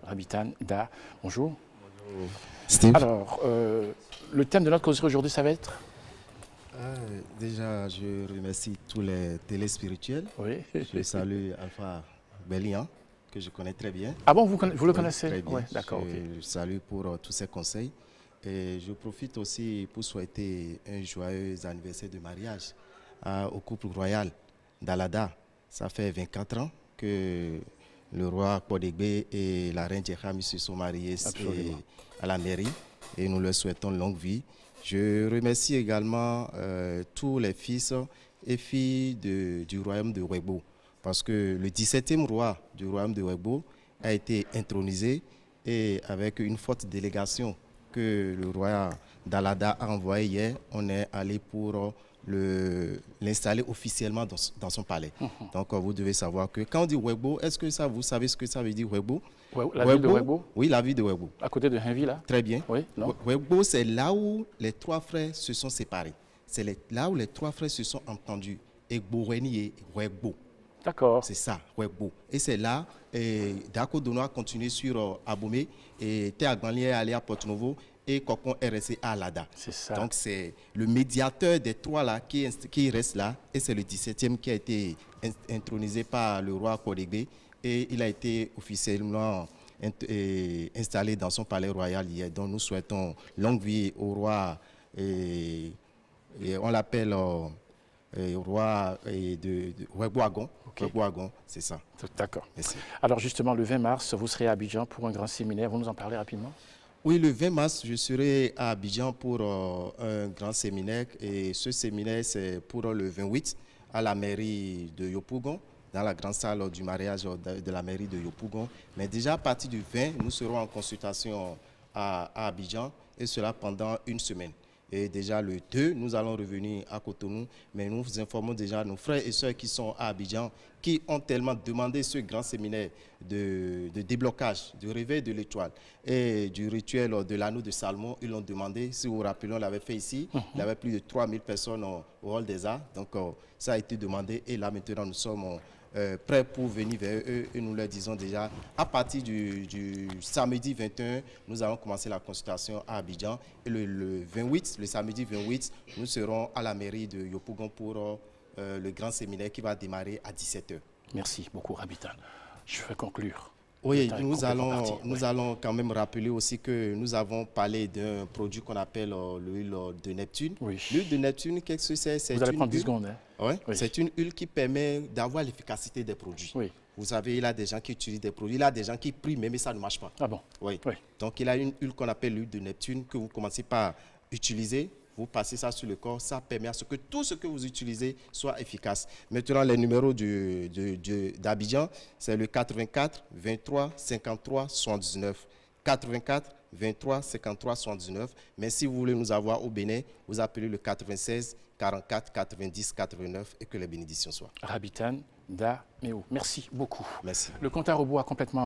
Rabitan Da. Bonjour. Bonjour. Steve. Alors, le thème de notre causerie aujourd'hui, ça va être Déjà, je remercie tous les téléspirituels. Oui. Je salue Alpha Bélian, que je connais très bien. Ah bon, vous le connaissez? Très bien. Oui, d'accord. Je salue pour tous ses conseils. Et je profite aussi pour souhaiter un joyeux anniversaire de mariage au couple royal d'Alada. Ça fait 24 ans que le roi Kodegbe et la reine Djehami se sont mariés à la mairie et nous leur souhaitons longue vie. Je remercie également tous les fils et filles du royaume de Wegbo parce que le 17e roi du royaume de Wegbo a été intronisé et avec une forte délégation que le roi d'Alada a envoyé hier, on est allé pour l'installer officiellement dans son palais. Donc vous devez savoir que quand on dit Wegbo, est-ce que vous savez ce que ça veut dire Wegbo? La ville de Wegbo? Oui, la ville de Wegbo. À côté de Henvi, là? Très bien. Oui, non? Wegbo, c'est là où les trois frères se sont séparés. C'est là où les trois frères se sont entendus. Egboweni et Wegbo. D'accord. C'est ça, Wegbo. Et c'est là, Dako Dono a continué sur Abomey, et Théagbanli est allé à Porto-Novo, et Kokon est resté à Alada. C'est ça. Donc c'est le médiateur des trois là qui reste là, et c'est le 17e qui a été intronisé par le roi Kodegbe, et il a été officiellement installé dans son palais royal hier. Donc nous souhaitons longue vie au roi, et on l'appelle roi de Wegboagon. Okay. Wegboagon, c'est ça. D'accord. Merci. Alors justement, le 20 mars, vous serez à Abidjan pour un grand séminaire. Vous nous en parlez rapidement? Oui, le 20 mars, je serai à Abidjan pour un grand séminaire. Et ce séminaire, c'est pour le 28 à la mairie de Yopougon, dans la grande salle du mariage de la mairie de Yopougon. Mais déjà à partir du 20, nous serons en consultation à Abidjan, et cela pendant une semaine. Et déjà le 2, nous allons revenir à Cotonou, mais nous informons déjà nos frères et sœurs qui sont à Abidjan, qui ont tellement demandé ce grand séminaire de déblocage, du réveil de l'étoile et du rituel de l'anneau de Salomon. Ils l'ont demandé, si vous vous rappelez, on l'avait fait ici, il y avait plus de 3000 personnes au Hall des Arts, donc ça a été demandé, et là maintenant nous sommes prêts pour venir vers eux, et nous leur disons déjà, à partir du samedi 21, nous allons commencer la consultation à Abidjan, et le samedi 28, nous serons à la mairie de Yopougon pour le grand séminaire qui va démarrer à 17h. Merci beaucoup, Rabitan. Je vais conclure. Oui, nous allons quand même rappeler aussi que nous avons parlé d'un produit qu'on appelle l'huile de Neptune. Oui. L'huile de Neptune, qu'est-ce que c'est? Vous allez prendre 10 secondes. Hein? Ouais, oui. C'est une huile qui permet d'avoir l'efficacité des produits. Oui. Vous savez, il y a des gens qui utilisent des produits, il y a des gens qui prient, mais ça ne marche pas. Ah bon? Oui. Oui. Donc, il y a une huile qu'on appelle l'huile de Neptune que vous commencez par utiliser. Vous passez ça sur le corps, ça permet à ce que tout ce que vous utilisez soit efficace. Maintenant, les numéros d'Abidjan, c'est le 84 23 53 79. 84 23 53 79. Mais si vous voulez nous avoir au Bénin, vous appelez le 96 44 90 89, et que les bénédictions soient. Rabitan Da Meo. Merci beaucoup. Merci. Le compte à rebours a complètement